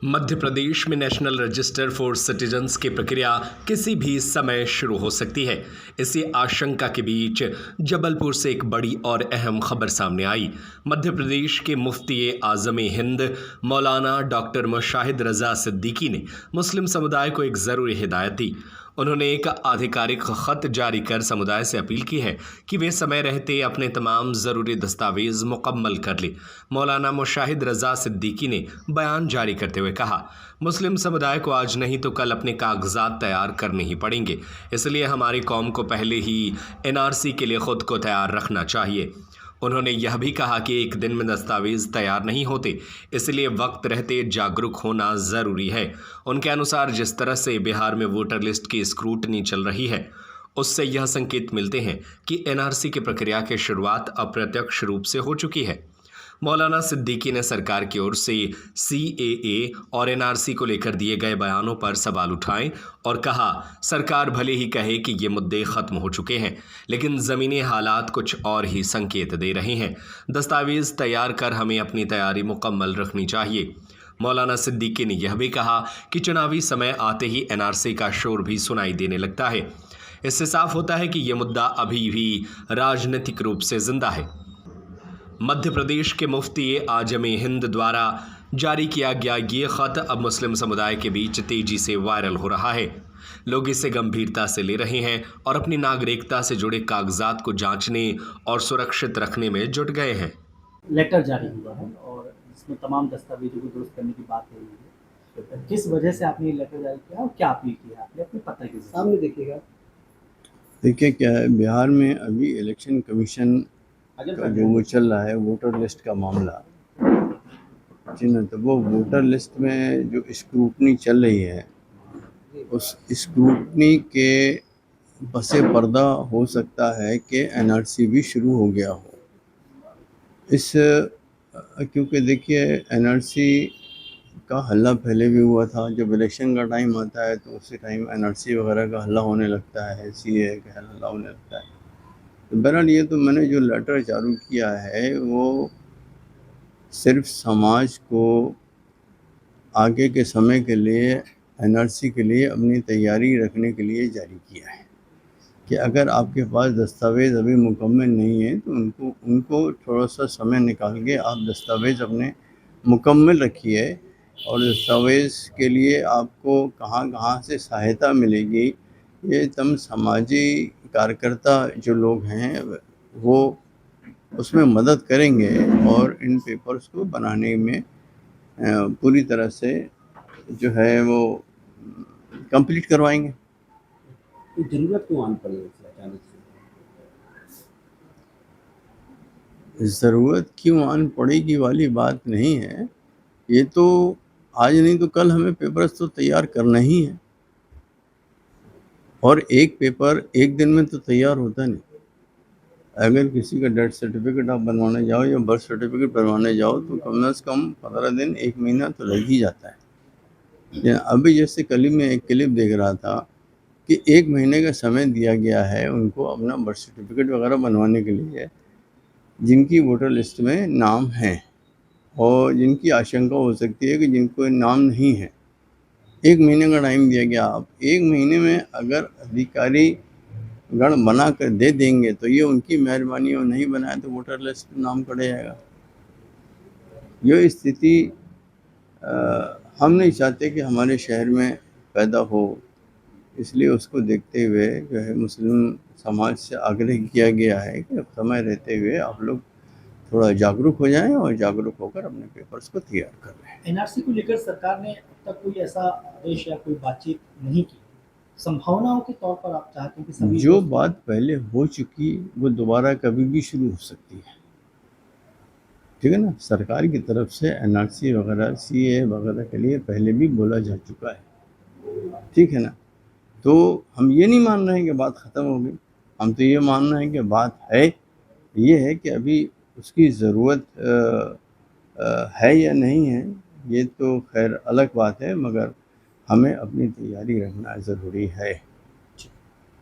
मध्य प्रदेश में national register for citizens की प्रक्रिया किसी भी समय शुरू हो सकती है। इसी आशंका के बीच जबलपुर से एक बड़ी और अहम खबर सामने आई। मध्य प्रदेश के मुफ्ती आज़म हिंद मौलाना डॉक्टर मुशाहिद रजा सिद्दीकी ने मुस्लिम समुदाय को एक ज़रूरी हिदायत दी। उन्होंने एक आधिकारिक खत जारी कर समुदाय से अपील की है कि वे समय रहते अपने तमाम ज़रूरी दस्तावेज मुकम्मल कर लें। मौलाना मुशाहिद रजा सिद्दीकी ने बयान जारी करते हुए कहा, मुस्लिम समुदाय को आज नहीं तो कल अपने कागजात तैयार करने ही पड़ेंगे, इसलिए हमारी कौम को पहले ही एनआरसी के लिए खुद को तैयार रखना चाहिए। उन्होंने यह भी कहा कि एक दिन में दस्तावेज तैयार नहीं होते, इसलिए वक्त रहते जागरूक होना ज़रूरी है। उनके अनुसार जिस तरह से बिहार में वोटर लिस्ट की स्क्रूटनी चल रही है, उससे यह संकेत मिलते हैं कि एनआरसी की प्रक्रिया की शुरुआत अप्रत्यक्ष रूप से हो चुकी है। मौलाना सिद्दीकी ने सरकार की ओर से सीएए और एनआरसी को लेकर दिए गए बयानों पर सवाल उठाए और कहा, सरकार भले ही कहे कि ये मुद्दे खत्म हो चुके हैं, लेकिन ज़मीनी हालात कुछ और ही संकेत दे रहे हैं। दस्तावेज तैयार कर हमें अपनी तैयारी मुकम्मल रखनी चाहिए। मौलाना सिद्दीकी ने यह भी कहा कि चुनावी समय आते ही एनआरसी का शोर भी सुनाई देने लगता है। इससे साफ होता है कि ये मुद्दा अभी भी राजनीतिक रूप से जिंदा है। मध्य प्रदेश के मुफ्ती आज़म हिंद द्वारा जारी किया गया ये खत अब मुस्लिम समुदाय के बीच तेजी से वायरल हो रहा है। लोग इसे गंभीरता से ले रहे हैं और अपनी नागरिकता से जुड़े कागजात को जांचने और सुरक्षित रखने में जुट गए हैं। लेटर जारी हुआ है और इसमें तमाम दस्तावेजों को दुरुस्त करने की बात हो रही है। किस वजह से आपने ये लेटर जारी किया और क्या अपील की है आपने अपने पता के सामने? देखिएगा, देखिए क्या है, बिहार में अभी इलेक्शन कमीशन का जो वो चल रहा है वोटर लिस्ट का मामला, जी ना, तो वो वोटर लिस्ट में जो स्क्रूटनी चल रही है, उस स्क्रूटनी के पसे पर्दा हो सकता है कि एनआरसी भी शुरू हो गया हो। क्योंकि देखिए एनआरसी का हल्ला पहले भी हुआ था। जब इलेक्शन का टाइम आता है तो उसी टाइम एनआरसी वगैरह का हल्ला होने लगता है, सीए का हल्ला होने लगता है। तो बहरहाल ये तो मैंने जो लेटर जारी किया है वो सिर्फ समाज को आगे के समय के लिए एनआरसी के लिए अपनी तैयारी रखने के लिए जारी किया है कि अगर आपके पास दस्तावेज़ अभी मुकम्मल नहीं है तो उनको थोड़ा सा समय निकाल के आप दस्तावेज़ अपने मुकम्मल रखिए। और दस्तावेज़ के लिए आपको कहाँ कहाँ से सहायता मिलेगी, ये तम समाजी कार्यकर्ता जो लोग हैं वो उसमें मदद करेंगे और इन पेपर्स को बनाने में पूरी तरह से जो है वो कंप्लीट करवाएंगे। जरूरत क्यों आन पड़ी अचानक से? ज़रूरत क्यों आन पड़ेगी वाली बात नहीं है, ये तो आज नहीं तो कल हमें पेपर्स तो तैयार करना ही है। और एक पेपर एक दिन में तो तैयार होता नहीं। अगर किसी का डेथ सर्टिफिकेट आप बनवाने जाओ या बर्थ सर्टिफिकेट बनवाने जाओ तो कम से कम 15 दिन 1 महीना तो लग ही जाता है। अभी जैसे कल ही मैं एक क्लिप देख रहा था कि 1 महीने का समय दिया गया है उनको अपना बर्थ सर्टिफिकेट वगैरह बनवाने के लिए, जिनकी वोटर लिस्ट में नाम हैं और जिनकी आशंका हो सकती है कि जिनको नाम नहीं है। 1 महीने का टाइम दिया गया। आप 1 महीने में अगर अधिकारी गण बना कर दे देंगे तो ये उनकी मेहरबानी, और नहीं बनाए तो वोटर लिस्ट में नाम कट जाएगा। ये स्थिति हम नहीं चाहते कि हमारे शहर में पैदा हो, इसलिए उसको देखते हुए जो है मुस्लिम समाज से आग्रह किया गया है कि अब समय रहते हुए आप लोग थोड़ा जागरूक हो जाएं और जागरूक होकर अपने पेपर्स को तैयार कर लें। एनआरसी को लेकर सरकार ने अब तक कोई ऐसा आदेश या कोई बातचीत नहीं की। संभावनाओं के तौर पर आप चाहते हैं कि सभी जो बात पहले हो चुकी वो दोबारा कभी भी शुरू हो सकती है, ठीक है ना। सरकार की तरफ से एनआरसी वगैरह सीए वगैरह के लिए पहले भी बोला जा चुका है, ठीक है ना। तो हम ये नहीं मान रहे हैं कि बात ख़त्म हो गई, हम तो ये मान रहे हैं कि बात है। ये है कि अभी उसकी ज़रूरत है या नहीं है, ये तो खैर अलग बात है, मगर हमें अपनी तैयारी रखना ज़रूरी है।